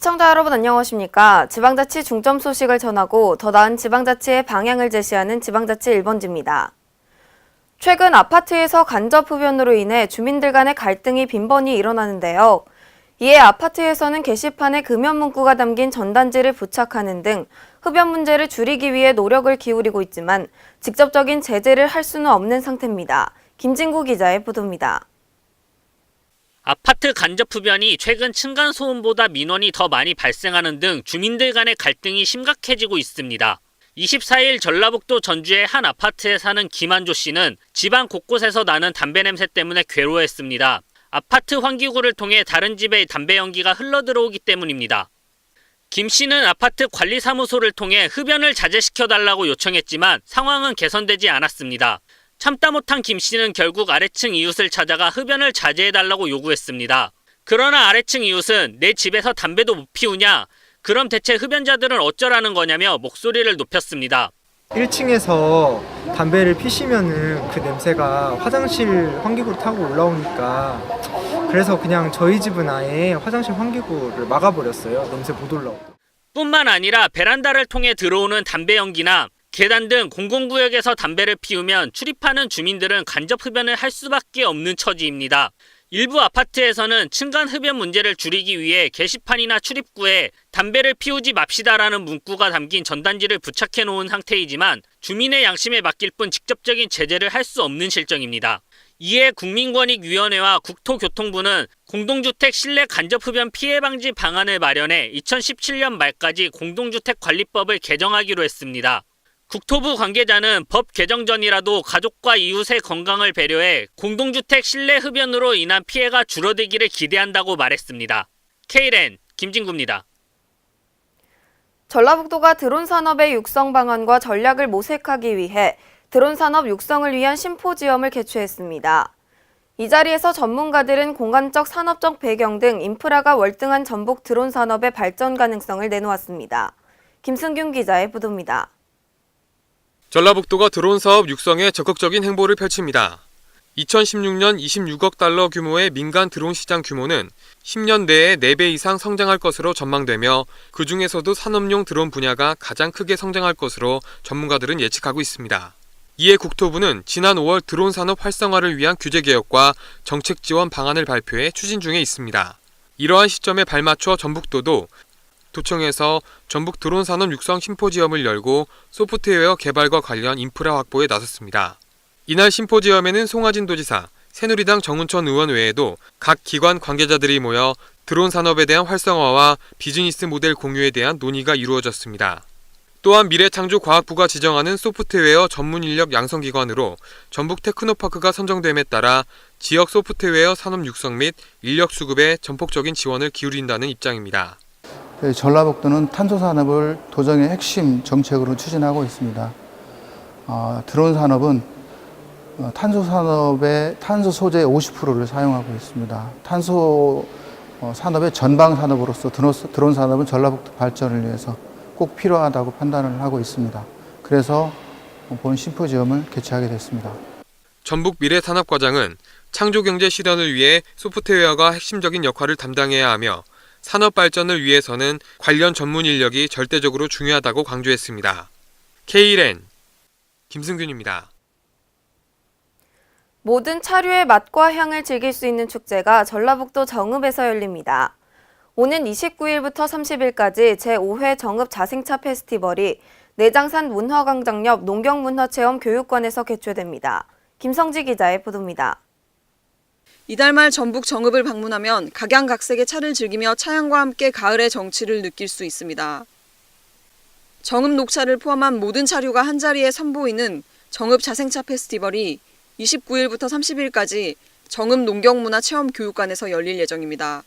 시청자 여러분 안녕하십니까? 지방자치 중점 소식을 전하고 더 나은 지방자치의 방향을 제시하는 지방자치 1번지입니다. 최근 아파트에서 간접 흡연으로 인해 주민들 간의 갈등이 빈번히 일어나는데요. 이에 아파트에서는 게시판에 금연 문구가 담긴 전단지를 부착하는 등 흡연 문제를 줄이기 위해 노력을 기울이고 있지만 직접적인 제재를 할 수는 없는 상태입니다. 김진구 기자의 보도입니다. 아파트 간접 흡연이 최근 층간소음보다 민원이 더 많이 발생하는 등 주민들 간의 갈등이 심각해지고 있습니다. 24일 전라북도 전주의 한 아파트에 사는 김한조 씨는 집안 곳곳에서 나는 담배 냄새 때문에 괴로워했습니다. 아파트 환기구를 통해 다른 집에 담배 연기가 흘러들어오기 때문입니다. 김 씨는 아파트 관리사무소를 통해 흡연을 자제시켜달라고 요청했지만 상황은 개선되지 않았습니다. 참다 못한 김 씨는 결국 아래층 이웃을 찾아가 흡연을 자제해달라고 요구했습니다. 그러나 아래층 이웃은 내 집에서 담배도 못 피우냐? 그럼 대체 흡연자들은 어쩌라는 거냐며 목소리를 높였습니다. 1층에서 담배를 피시면은 그 냄새가 화장실 환기구를 타고 올라오니까 그래서 그냥 저희 집은 아예 화장실 환기구를 막아버렸어요. 냄새 못 올라오고. 뿐만 아니라 베란다를 통해 들어오는 담배 연기나 계단 등 공공구역에서 담배를 피우면 출입하는 주민들은 간접 흡연을 할 수밖에 없는 처지입니다. 일부 아파트에서는 층간 흡연 문제를 줄이기 위해 게시판이나 출입구에 담배를 피우지 맙시다라는 문구가 담긴 전단지를 부착해 놓은 상태이지만 주민의 양심에 맡길 뿐 직접적인 제재를 할 수 없는 실정입니다. 이에 국민권익위원회와 국토교통부는 공동주택 실내 간접 흡연 피해 방지 방안을 마련해 2017년 말까지 공동주택관리법을 개정하기로 했습니다. 국토부 관계자는 법 개정 전이라도 가족과 이웃의 건강을 배려해 공동주택 실내 흡연으로 인한 피해가 줄어들기를 기대한다고 말했습니다. K랜 김진구입니다. 전라북도가 드론 산업의 육성 방안과 전략을 모색하기 위해 드론 산업 육성을 위한 심포지엄을 개최했습니다. 이 자리에서 전문가들은 공간적 산업적 배경 등 인프라가 월등한 전북 드론 산업의 발전 가능성을 내놓았습니다. 김승균 기자의 보도입니다. 전라북도가 드론 사업 육성에 적극적인 행보를 펼칩니다. 2016년 26억 달러 규모의 민간 드론 시장 규모는 10년 내에 4배 이상 성장할 것으로 전망되며 그 중에서도 산업용 드론 분야가 가장 크게 성장할 것으로 전문가들은 예측하고 있습니다. 이에 국토부는 지난 5월 드론 산업 활성화를 위한 규제 개혁과 정책 지원 방안을 발표해 추진 중에 있습니다. 이러한 시점에 발맞춰 전북도도 도청에서 전북 드론 산업 육성 심포지엄을 열고 소프트웨어 개발과 관련 인프라 확보에 나섰습니다. 이날 심포지엄에는 송하진 도지사, 새누리당 정운천 의원 외에도 각 기관 관계자들이 모여 드론 산업에 대한 활성화와 비즈니스 모델 공유에 대한 논의가 이루어졌습니다. 또한 미래창조과학부가 지정하는 소프트웨어 전문 인력 양성기관으로 전북 테크노파크가 선정됨에 따라 지역 소프트웨어 산업 육성 및 인력 수급에 전폭적인 지원을 기울인다는 입장입니다. 전라북도는 탄소 산업을 도정의 핵심 정책으로 추진하고 있습니다. 드론 산업은 탄소 산업의 탄소 소재의 50%를 사용하고 있습니다. 탄소 산업의 전방 산업으로서 드론 산업은 전라북도 발전을 위해서 꼭 필요하다고 판단을 하고 있습니다. 그래서 본 심포지엄을 개최하게 됐습니다. 전북 미래산업과장은 창조경제 실현을 위해 소프트웨어가 핵심적인 역할을 담당해야 하며 산업 발전을 위해서는 관련 전문 인력이 절대적으로 중요하다고 강조했습니다. K랜 김승균입니다. 모든 차류의 맛과 향을 즐길 수 있는 축제가 전라북도 정읍에서 열립니다. 오는 29일부터 30일까지 제5회 정읍 자생차 페스티벌이 내장산 문화광장 옆 농경문화체험교육관에서 개최됩니다. 김성지 기자의 보도입니다. 이달 말 전북 정읍을 방문하면 각양각색의 차를 즐기며 차향과 함께 가을의 정취를 느낄 수 있습니다. 정읍 녹차를 포함한 모든 차류가 한자리에 선보이는 정읍 자생차 페스티벌이 29일부터 30일까지 정읍 농경문화체험교육관에서 열릴 예정입니다.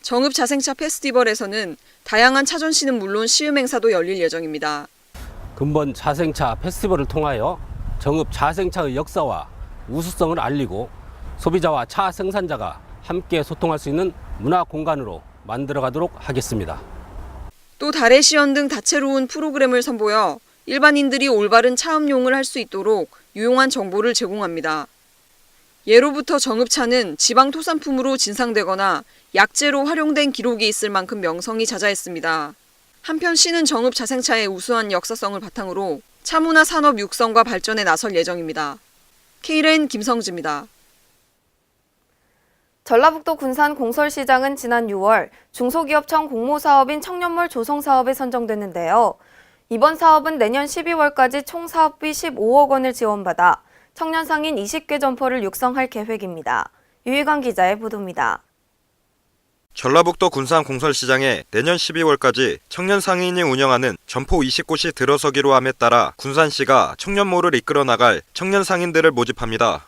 정읍 자생차 페스티벌에서는 다양한 차전시는 물론 시음 행사도 열릴 예정입니다. 근본 자생차 페스티벌을 통하여 정읍 자생차의 역사와 우수성을 알리고 소비자와 차 생산자가 함께 소통할 수 있는 문화 공간으로 만들어가도록 하겠습니다. 또 달의 시연 등 다채로운 프로그램을 선보여 일반인들이 올바른 차 음용을 할 수 있도록 유용한 정보를 제공합니다. 예로부터 정읍차는 지방 토산품으로 진상되거나 약재로 활용된 기록이 있을 만큼 명성이 자자했습니다. 한편 시는 정읍 자생차의 우수한 역사성을 바탕으로 차문화 산업 육성과 발전에 나설 예정입니다. K라인 김성지입니다. 전라북도 군산 공설시장은 지난 6월 중소기업청 공모사업인 청년몰 조성사업에 선정됐는데요. 이번 사업은 내년 12월까지 총 사업비 15억 원을 지원받아 청년 상인 20개 점포를 육성할 계획입니다. 유희관 기자의 보도입니다. 전라북도 군산 공설시장에 내년 12월까지 청년 상인이 운영하는 점포 20곳이 들어서기로 함에 따라 군산시가 청년몰을 이끌어 나갈 청년 상인들을 모집합니다.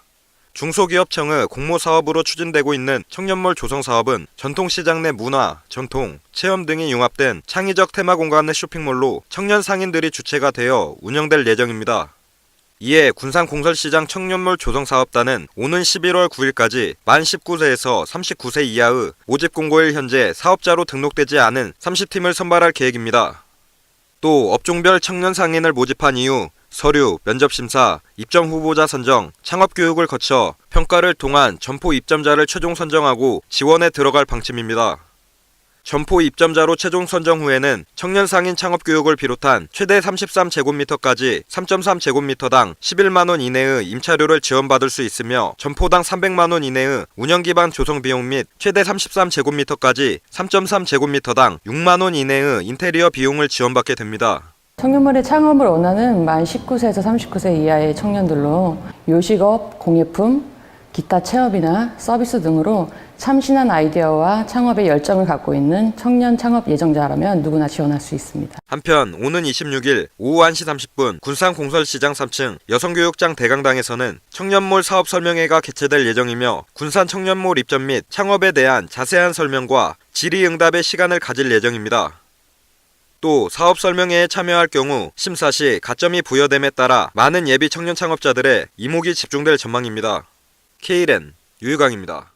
중소기업청의 공모사업으로 추진되고 있는 청년몰 조성사업은 전통시장 내 문화, 전통, 체험 등이 융합된 창의적 테마 공간의 쇼핑몰로 청년 상인들이 주체가 되어 운영될 예정입니다. 이에 군산 공설시장 청년몰 조성사업단은 오는 11월 9일까지 만 19세에서 39세 이하의 모집 공고일 현재 사업자로 등록되지 않은 30팀을 선발할 계획입니다. 또 업종별 청년 상인을 모집한 이후 서류, 면접심사, 입점 후보자 선정, 창업교육을 거쳐 평가를 통한 점포 입점자를 최종 선정하고 지원에 들어갈 방침입니다. 점포 입점자로 최종 선정 후에는 청년 상인 창업교육을 비롯한 최대 33제곱미터까지 3.3제곱미터당 11만원 이내의 임차료를 지원받을 수 있으며 점포당 300만원 이내의 운영기반 조성비용 및 최대 33제곱미터까지 3.3제곱미터당 6만원 이내의 인테리어 비용을 지원받게 됩니다. 청년몰의 창업을 원하는 만 19세에서 39세 이하의 청년들로 요식업, 공예품, 기타 체업이나 서비스 등으로 참신한 아이디어와 창업에 열정을 갖고 있는 청년 창업 예정자라면 누구나 지원할 수 있습니다. 한편 오는 26일 오후 1시 30분 군산 공설시장 3층 여성교육장 대강당에서는 청년몰 사업 설명회가 개최될 예정이며 군산 청년몰 입점 및 창업에 대한 자세한 설명과 질의응답의 시간을 가질 예정입니다. 또 사업 설명회에 참여할 경우 심사 시 가점이 부여됨에 따라 많은 예비 청년 창업자들의 이목이 집중될 전망입니다. K랜 유희광입니다.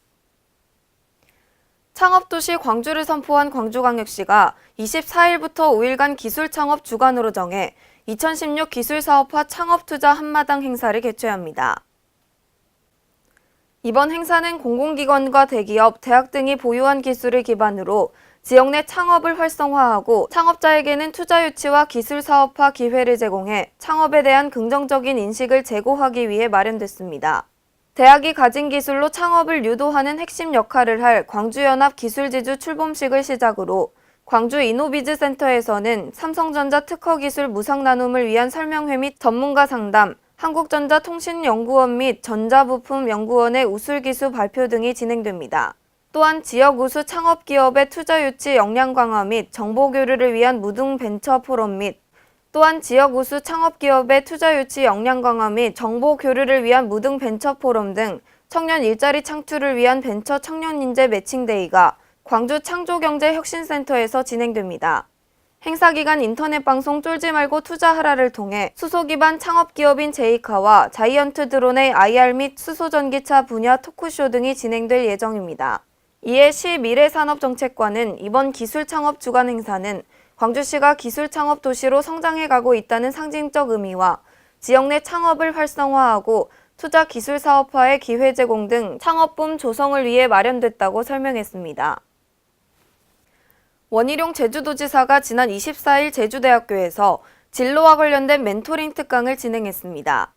창업도시 광주를 선포한 광주광역시가 24일부터 5일간 기술창업 주간으로 정해 2016 기술사업화 창업투자 한마당 행사를 개최합니다. 이번 행사는 공공기관과 대기업, 대학 등이 보유한 기술을 기반으로 지역 내 창업을 활성화하고 창업자에게는 투자 유치와 기술 사업화 기회를 제공해 창업에 대한 긍정적인 인식을 제고하기 위해 마련됐습니다. 대학이 가진 기술로 창업을 유도하는 핵심 역할을 할 광주연합 기술지주 출범식을 시작으로 광주 이노비즈 센터에서는 삼성전자 특허기술 무상 나눔을 위한 설명회 및 전문가 상담, 한국전자통신연구원 및 전자부품연구원의 우술기수 발표 등이 진행됩니다. 또한 지역 우수 창업기업의 투자 유치 역량 강화 및 정보 교류를 위한 무등 벤처 포럼 및 또한 지역 우수 창업기업의 투자 유치 역량 강화 및 정보 교류를 위한 무등 벤처 포럼 등 청년 일자리 창출을 위한 벤처 청년 인재 매칭데이가 광주 창조경제혁신센터에서 진행됩니다. 행사 기간 인터넷 방송 쫄지 말고 투자하라를 통해 수소 기반 창업기업인 제이카와 자이언트 드론의 IR 및 수소전기차 분야 토크쇼 등이 진행될 예정입니다. 이에 시 미래산업정책관은 이번 기술창업 주간 행사는 광주시가 기술창업 도시로 성장해가고 있다는 상징적 의미와 지역 내 창업을 활성화하고 투자 기술 사업화의 기회 제공 등 창업붐 조성을 위해 마련됐다고 설명했습니다. 원희룡 제주도지사가 지난 24일 제주대학교에서 진로와 관련된 멘토링 특강을 진행했습니다.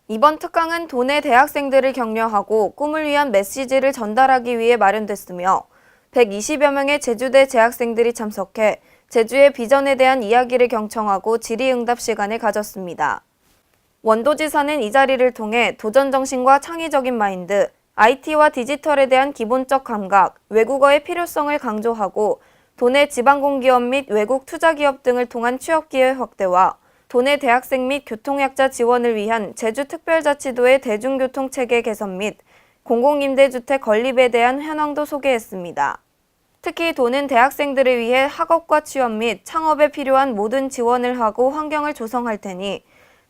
이번 특강은 도내 대학생들을 격려하고 꿈을 위한 메시지를 전달하기 위해 마련됐으며 120여 명의 제주대 재학생들이 참석해 제주의 비전에 대한 이야기를 경청하고 질의응답 시간을 가졌습니다. 원도지사는 이 자리를 통해 도전정신과 창의적인 마인드, IT와 디지털에 대한 기본적 감각, 외국어의 필요성을 강조하고 도내 지방공기업 및 외국 투자기업 등을 통한 취업기회 확대와 도내 대학생 및 교통약자 지원을 위한 제주특별자치도의 대중교통체계 개선 및 공공임대주택 건립에 대한 현황도 소개했습니다. 특히 도는 대학생들을 위해 학업과 취업 및 창업에 필요한 모든 지원을 하고 환경을 조성할 테니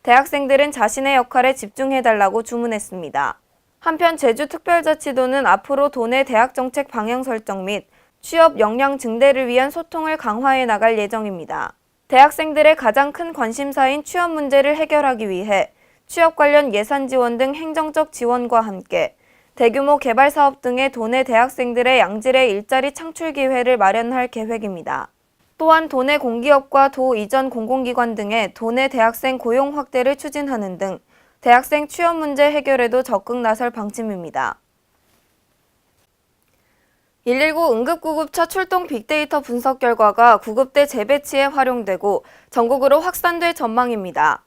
대학생들은 자신의 역할에 집중해달라고 주문했습니다. 한편 제주특별자치도는 앞으로 도내 대학정책 방향 설정 및 취업 역량 증대를 위한 소통을 강화해 나갈 예정입니다. 대학생들의 가장 큰 관심사인 취업 문제를 해결하기 위해 취업 관련 예산 지원 등 행정적 지원과 함께 대규모 개발 사업 등의 도내 대학생들의 양질의 일자리 창출 기회를 마련할 계획입니다. 또한 도내 공기업과 도 이전 공공기관 등의 도내 대학생 고용 확대를 추진하는 등 대학생 취업 문제 해결에도 적극 나설 방침입니다. 119 응급구급차 출동 빅데이터 분석 결과가 구급대 재배치에 활용되고 전국으로 확산될 전망입니다.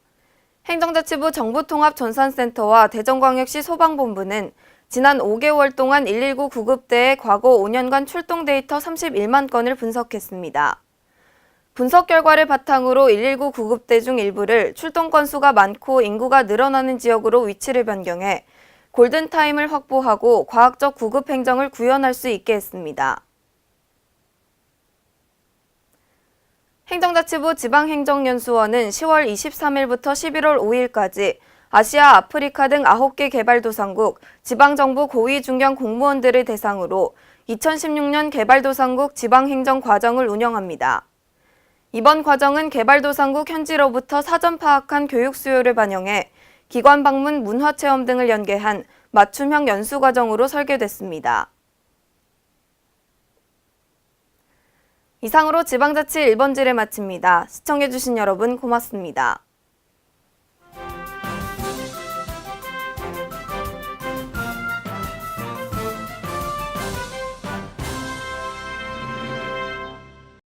행정자치부 정부통합전산센터와 대전광역시 소방본부는 지난 5개월 동안 119 구급대의 과거 5년간 출동 데이터 31만 건을 분석했습니다. 분석 결과를 바탕으로 119 구급대 중 일부를 출동 건수가 많고 인구가 늘어나는 지역으로 위치를 변경해 골든타임을 확보하고 과학적 구급 행정을 구현할 수 있게 했습니다. 행정자치부 지방행정연수원은 10월 23일부터 11월 5일까지 아시아, 아프리카 등 9개 개발도상국, 지방정부 고위 중견 공무원들을 대상으로 2016년 개발도상국 지방행정 과정을 운영합니다. 이번 과정은 개발도상국 현지로부터 사전 파악한 교육 수요를 반영해 기관 방문, 문화체험 등을 연계한 맞춤형 연수 과정으로 설계됐습니다. 이상으로 지방자치 1번지를 마칩니다. 시청해주신 여러분 고맙습니다.